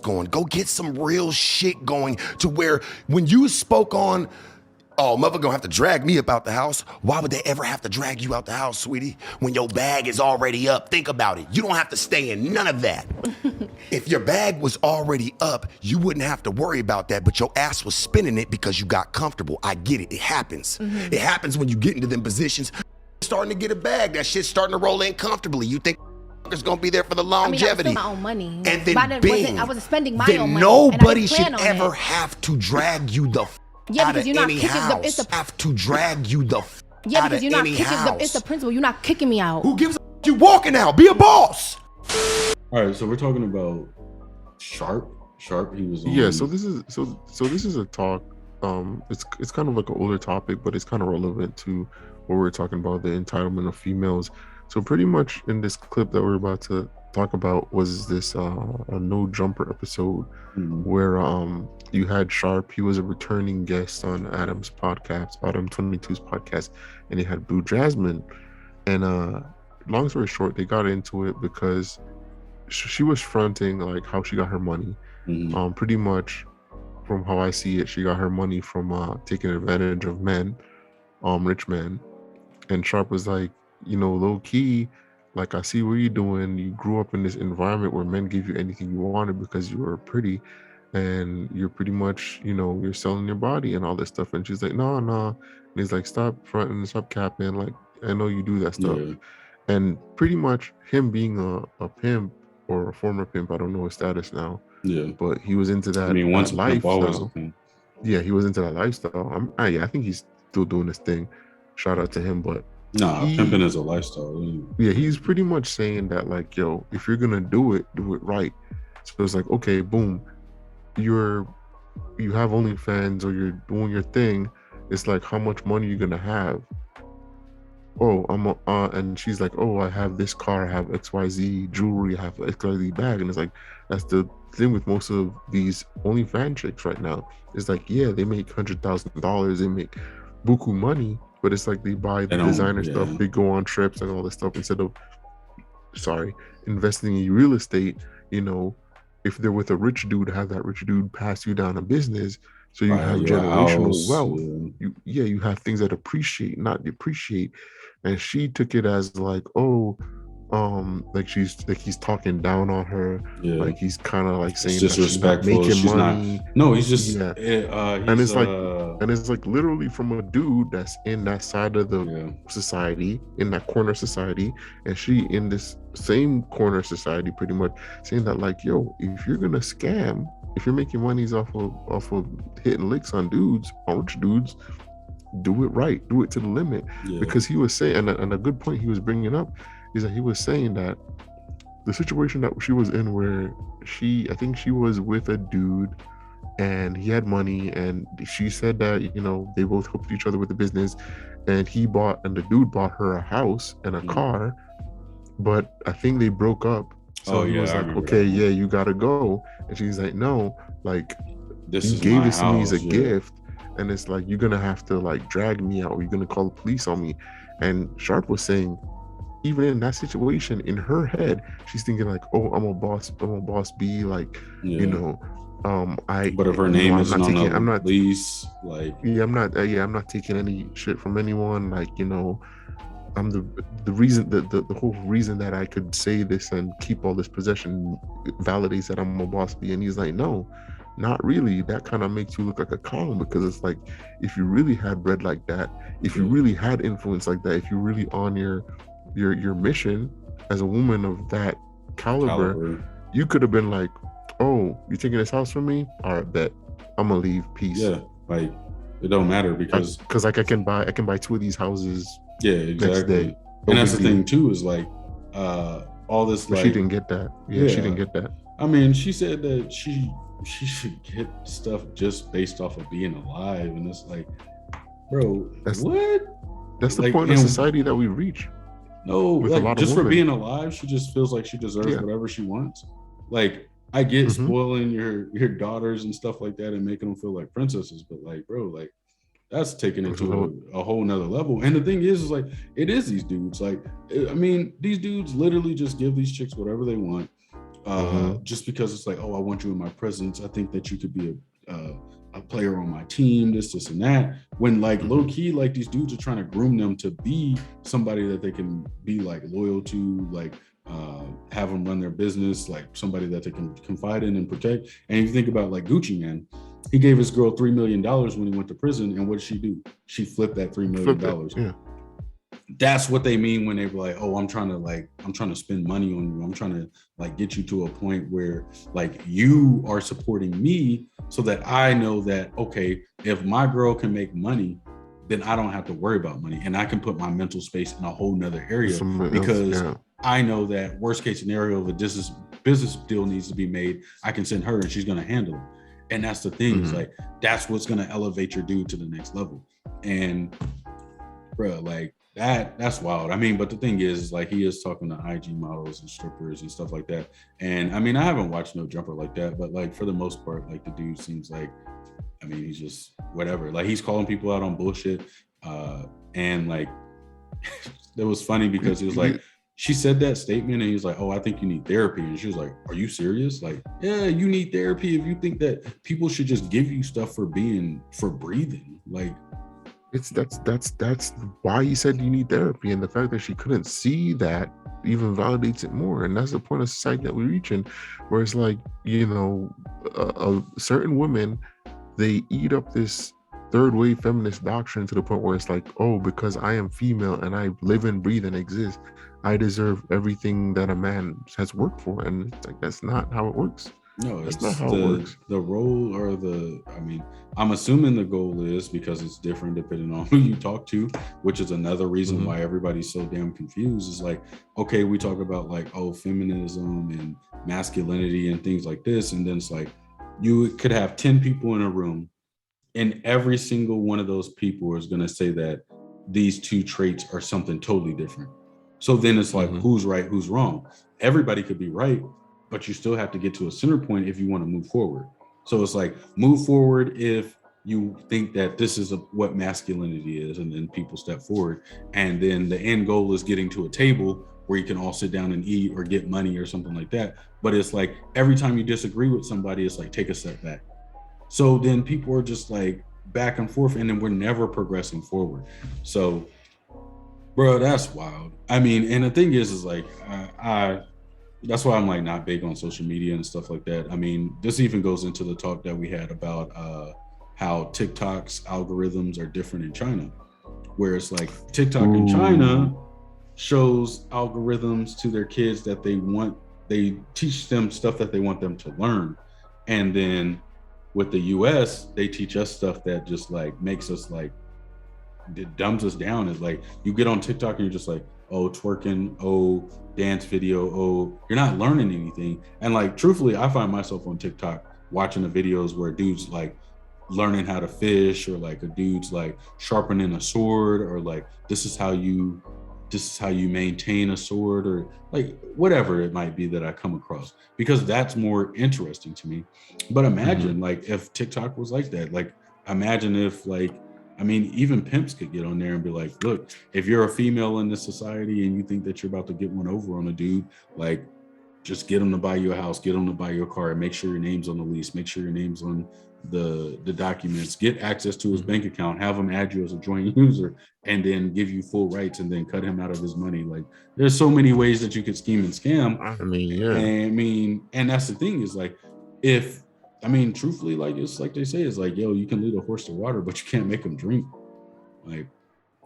going. Go get some real shit going to where when you spoke on, oh, mother gonna have to drag me up out the house. Why would they ever have to drag you out the house, sweetie? When your bag is already up, think about it. You don't have to stay in none of that. If your bag was already up, you wouldn't have to worry about that, but your ass was spinning it because you got comfortable. I get it, it happens. It happens when you get into them positions. Starting to get a bag, that shit's starting to roll in comfortably. You think it's gonna be there for the longevity. I mean, I was still my own money. And then bing, I wasn't spending my then own money. Nobody should ever have to drag you the out of any house. Have to drag you the out of any house. It's the principle. You're not kicking me out. Who gives a you walking out? Be a boss. All right, so we're talking about Sharp. He was on. Yeah, so this is a talk. It's kind of like an older topic, but it's kind of relevant to what we're talking about, the entitlement of females. So pretty much in this clip that we're about to talk about was this a no jumper episode where you had Sharp. He was a returning guest on Adam's podcast, Adam 22's podcast, and he had Blu Jasmine. And long story short, they got into it because she was fronting like how she got her money. Pretty much from how I see it, she got her money from taking advantage of men, rich men. And Sharp was like, you know, low key, like, I see what you're doing. You grew up in this environment where men give you anything you wanted because you were pretty, and you're pretty much, you know, you're selling your body and all this stuff. And she's like, no. And he's like, stop fronting, stop capping. Like, I know you do that stuff. Yeah. And pretty much him being a pimp or a former pimp, I don't know his status now. Yeah. But he was into that. I mean, once lifestyle. Yeah, he was into that lifestyle. I think he's still doing this thing. Shout out to him, but pimping is a lifestyle. Yeah, he's pretty much saying that, like, yo, if you're gonna do it right. So it's like, okay, boom, you have OnlyFans or you're doing your thing. It's like, how much money you gonna have? Oh, and she's like, oh, I have this car, I have XYZ jewelry, I have XYZ bag, and it's like, that's the thing with most of these OnlyFans chicks right now. It's like, yeah, they make $100,000, they make buku money. But it's like they buy the designer stuff, they go on trips and all this stuff instead of, investing in real estate. You know, if they're with a rich dude, have that rich dude pass you down a business, so you have generational wealth. You have things that appreciate, not depreciate. And she took it as like, oh, like he's talking down on her, like he's kind of like saying disrespectful. That she's not making money. No, he's just and it's like literally from a dude that's in that side of the society, in that corner society, and she in this same corner society, pretty much saying that, like, yo, if you're gonna scam, if you're making monies off of hitting licks on dudes, on rich dudes, do it right, do it to the limit. Because he was saying, and a good point he was bringing up is that he was saying that the situation that she was in, where I think she was with a dude and he had money, and she said that, you know, they both helped each other with the business, and the dude bought her a house and a car, but I think they broke up. So he was like, okay, you gotta go. And she's like, no, like, he gave this to me as a gift, and it's like, you're gonna have to like drag me out, or you're gonna call the police on me. And Sharp was saying, even in that situation, in her head, she's thinking like, oh, I'm a boss B, like, you know, but if her name isn't on the lease, like, I'm not taking any shit from anyone, like, you know, I'm the reason, the whole reason that I could say this and keep all this possession validates that I'm a boss B. And he's like, no, not really. That kind of makes you look like a clown, because it's like, if you really had bread like that, if you really had influence like that, if you're really on your mission as a woman of that caliber, you could have been like, oh, you taking this house from me? All right, bet, I'm gonna leave, peace. Yeah, like, it don't matter because like I can buy 2 of these houses. Yeah, exactly. Next day. And that's the thing too, is like, all this, but like, she didn't get that. Yeah, she didn't get that. I mean, she said that she should get stuff just based off of being alive, and it's like, bro, what? That's the point of society that we reach. No, like, just for being alive, she just feels like she deserves whatever she wants. Like, I get spoiling your daughters and stuff like that and making them feel like princesses, but like, bro, like, that's taken it to a whole nother level. And the thing is like, it is these dudes. Like, I mean, these dudes literally just give these chicks whatever they want. just because it's like, oh, I want you in my presence. I think that you could be a player on my team, this and that. When like low key, like these dudes are trying to groom them to be somebody that they can be like loyal to, like have them run their business, like somebody that they can confide in and protect. And if you think about like Gucci Mane, he gave his girl $3 million when he went to prison, and what did she do? She flipped that $3 million. Yeah. That's what they mean when they were like, oh, I'm trying to spend money on you. I'm trying to like get you to a point where like you are supporting me so that I know that, okay, if my girl can make money, then I don't have to worry about money, and I can put my mental space in a whole nother area because I know that worst case scenario, if a business deal needs to be made, I can send her and she's going to handle it. And that's the thing, is like, that's what's going to elevate your dude to the next level. And bro, like that's wild. I mean, but the thing is like, he is talking to IG models and strippers and stuff like that. And I mean, I haven't watched no Jumper like that, but like for the most part, like the dude seems like, I mean, he's just whatever. Like he's calling people out on bullshit. And like, it was funny because he was like, she said that statement and he was like, oh, I think you need therapy. And she was like, are you serious? Like, yeah, you need therapy if you think that people should just give you stuff for breathing. Like, that's why he said you need therapy. And the fact that she couldn't see that even validates it more. And that's the point of society that we reach in, where it's like, you know, certain women, they eat up this third wave feminist doctrine to the point where it's like, oh, because I am female and I live and breathe and exist, I deserve everything that a man has worked for. And it's like, that's not how it works. No, that's not how it works. The role or I mean, I'm assuming the goal is, because it's different depending on who you talk to, which is another reason why everybody's so damn confused, is like, okay, we talk about like, oh, feminism and masculinity and things like this. And then it's like, you could have 10 people in a room and every single one of those people is going to say that these two traits are something totally different. So then it's like, who's right, who's wrong? Everybody could be right, but you still have to get to a center point if you want to move forward. So it's like, move forward if you think that this is what masculinity is, and then people step forward. And then the end goal is getting to a table where you can all sit down and eat or get money or something like that. But it's like, every time you disagree with somebody, it's like, take a step back. So then people are just like back and forth, and then we're never progressing forward. So, bro, that's wild. I mean, and the thing is like, that's why I'm like not big on social media and stuff like that. I mean, this even goes into the talk that we had about how TikTok's algorithms are different in China, where it's like TikTok in China shows algorithms to their kids that they teach them stuff that they want them to learn. And then with the US, they teach us stuff that just like makes us like, it dumbs us down. Is like, you get on TikTok and you're just like, oh, twerking, oh, dance video, oh, you're not learning anything. And like, truthfully, I find myself on TikTok watching the videos where dudes like learning how to fish, or like a dude's like sharpening a sword, or like, this is how you maintain a sword, or like whatever it might be that I come across, because that's more interesting to me. But imagine like if TikTok was like that. Like, imagine if like, I mean, even pimps could get on there and be like, look, if you're a female in this society and you think that you're about to get one over on a dude, like, just get him to buy you a house, get him to buy you a car, and make sure your name's on the lease, make sure your name's on the documents, get access to his bank account, have him add you as a joint user, and then give you full rights, and then cut him out of his money. Like, there's so many ways that you could scheme and scam. I mean, yeah. I mean, and that's the thing, is like, truthfully, like, it's like they say, it's like, yo, you can lead a horse to water, but you can't make him drink. Like,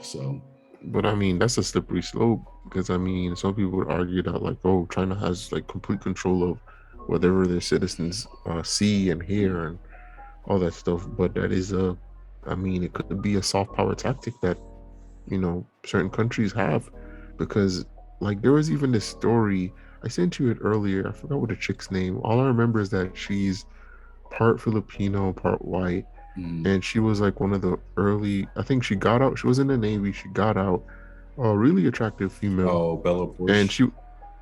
so. But I mean, that's a slippery slope, because I mean, some people would argue that like, oh, China has like complete control of whatever their citizens see and hear and all that stuff. But that is it could be a soft power tactic that, you know, certain countries have, because like there was even this story, I sent you it earlier, I forgot what the chick's name. All I remember is that she's part Filipino, part white. And she was like one of the early, I think she got out, she was in the Navy, she got out, a really attractive female. Oh, Bella Porsche. And she,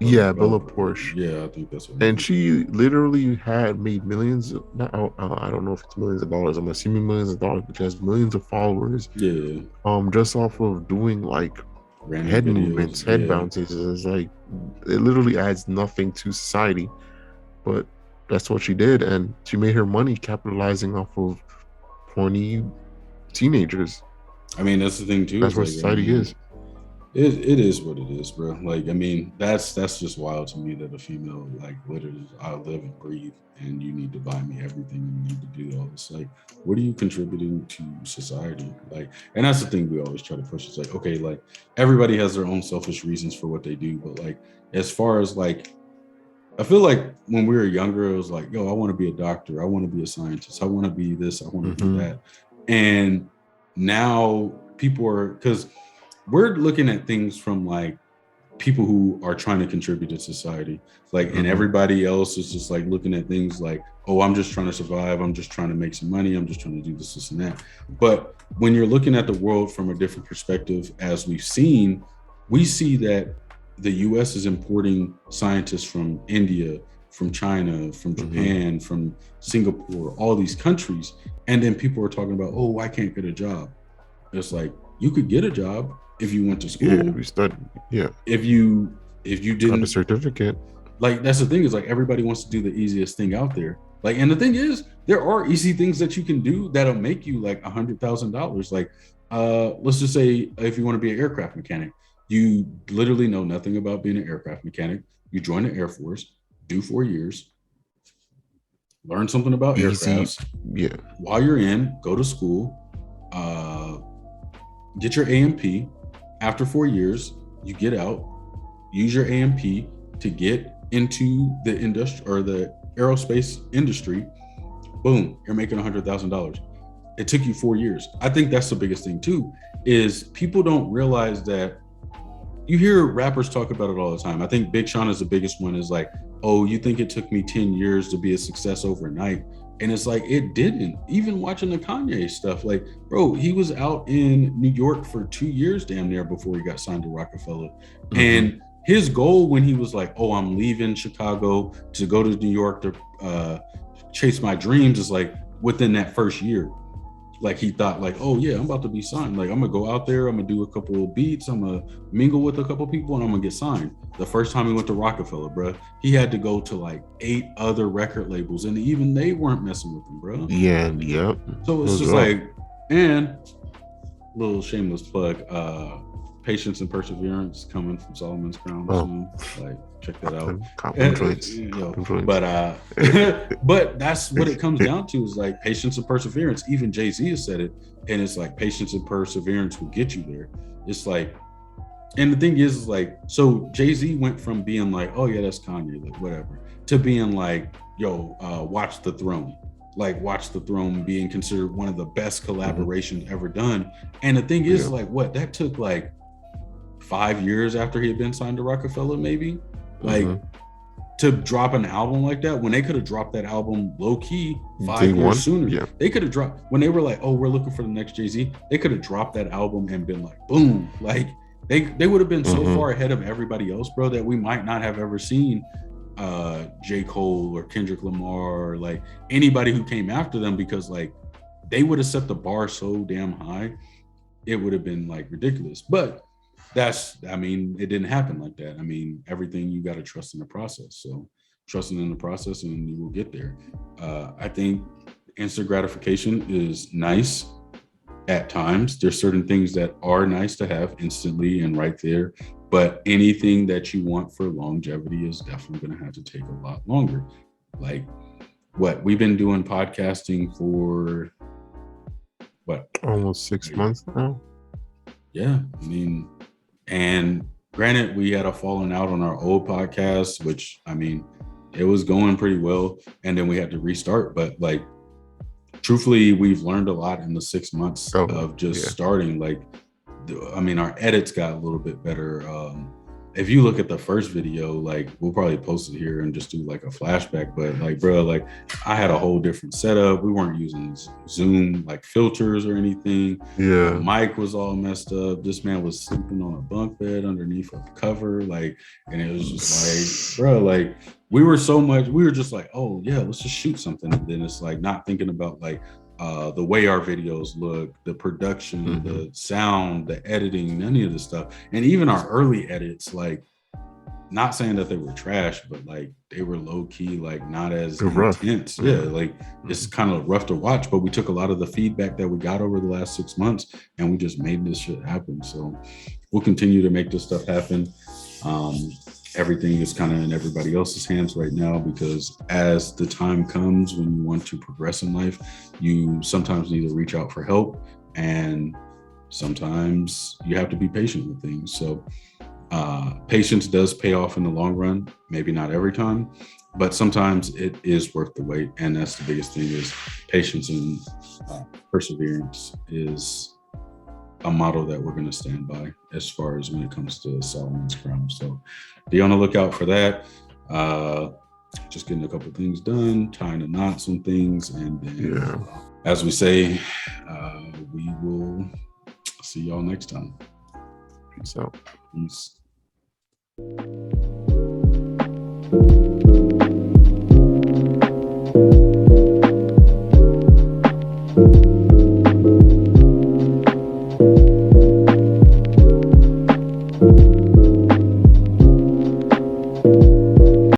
Bella Porsche. Yeah, I think that's what. And she literally had made millions, I don't know if it's millions of dollars, I'm assuming millions of dollars, but she has millions of followers. Yeah. Just off of doing like random head videos, movements, head bounces. It's like, it literally adds nothing to society. but that's what she did, and she made her money capitalizing off of horny teenagers. I mean, that's the thing too. That's what society is. It is what it is, bro. Like, I mean, that's just wild to me that a female, like, literally, I live and breathe, and you need to buy me everything, and you need to do all this. Like, what are you contributing to society? Like, and that's the thing we always try to push. It's like, okay, like, everybody has their own selfish reasons for what they do, but like, as far as like, I feel like when we were younger, it was like, yo, I want to be a doctor, I want to be a scientist, I want to be this, I want to do that, and now people are, because we're looking at things from like people who are trying to contribute to society, like, and everybody else is just like looking at things like, oh, I'm just trying to survive, I'm just trying to make some money, I'm just trying to do this and that. But when you're looking at the world from a different perspective, as we've seen, we see that the US is importing scientists from India, from China, from Japan, from Singapore, all these countries, and then people are talking about, oh, I can't get a job. It's like, you could get a job if you went to school. Yeah, we studied. Yeah. If you didn't got a certificate. Like, that's the thing, is like, everybody wants to do the easiest thing out there. Like, and the thing is, there are easy things that you can do that'll make you like $100,000. Like, let's just say if you want to be an aircraft mechanic, you literally know nothing about being an aircraft mechanic. You join the Air Force, do 4 years, learn something about aircrafts. Yeah. While you're in, go to school, get your A&P. After 4 years, you get out, use your A&P to get into the industry or the aerospace industry. Boom, you're making $100,000. It took you 4 years. I think that's the biggest thing too, is people don't realize that. You hear rappers talk about it all the time. I think Big Sean is the biggest one, is like, oh, you think it took me 10 years to be a success overnight? And it's like, it didn't. Even watching the Kanye stuff, like, bro, he was out in New York for 2 years damn near before he got signed to Rockefeller. And his goal when he was like, oh, I'm leaving Chicago to go to New York to chase my dreams, is like within that first year. Like, he thought like, oh yeah, I'm about to be signed. Like, I'm gonna go out there, I'm gonna do a couple of beats, I'm gonna mingle with a couple of people, and I'm gonna get signed. The first time he went to Rockefeller, bro, he had to go to like 8 other record labels, and even they weren't messing with him, bro. Yeah, yep. So it's just like, and little shameless plug, Patience and Perseverance coming from Solomon's Crown soon. Like, check that out. But that's what it comes down to, is like patience and perseverance. Even Jay-Z has said it, and it's like patience and perseverance will get you there. It's like, and the thing is like, so Jay-Z went from being like, oh yeah, that's Kanye, like whatever, to being like, yo, Watch the Throne. Like, Watch the Throne being considered one of the best collaborations ever done. And the thing is, like, what, that took like 5 years after he had been signed to Rockefeller, maybe, like, to drop an album like that, when they could have dropped that album low key 5 years sooner. Yeah. They could have dropped, when they were like, oh, we're looking for the next Jay-Z, they could have dropped that album and been like, boom, like they would have been so far ahead of everybody else, bro, that we might not have ever seen J. Cole or Kendrick Lamar or like anybody who came after them, because like they would have set the bar so damn high, it would have been like ridiculous. But I mean, it didn't happen like that. I mean, everything, you got to trust in the process. So trusting in the process and you will get there. I think instant gratification is nice at times. There's certain things that are nice to have instantly and right there, but anything that you want for longevity is definitely going to have to take a lot longer. Like, what, we've been doing podcasting for what? Almost 6 months now. Yeah. I mean, and granted, we had a falling out on our old podcast, which, I mean, it was going pretty well, and then we had to restart. But like, truthfully, we've learned a lot in the 6 months of just starting. Like, I mean, our edits got a little bit better. If you look at the first video, like, we'll probably post it here and just do like a flashback, but like, bro, like, I had a whole different setup. We weren't using Zoom like filters or anything. Yeah. The mic was all messed up. This man was sleeping on a bunk bed underneath a cover, like, and it was just like, bro, like, we were just like, oh yeah, let's just shoot something. And then it's like, not thinking about like the way our videos look, the production, the sound, the editing, any of this stuff. And even our early edits, like, not saying that they were trash, but like they were low key, like not as rough. intense. Yeah, like it's kind of rough to watch, but we took a lot of the feedback that we got over the last 6 months and we just made this shit happen. So we'll continue to make this stuff happen. Everything is kind of in everybody else's hands right now, because as the time comes when you want to progress in life, you sometimes need to reach out for help, and sometimes you have to be patient with things. So patience does pay off in the long run, maybe not every time, but sometimes it is worth the wait. And that's the biggest thing, is patience and perseverance is a motto that we're going to stand by as far as when it comes to Solomon's Crown. So be on the lookout for that. Just getting a couple things done, tying a knots on things, and then as we say, we will see y'all next time. Peace out. Peace.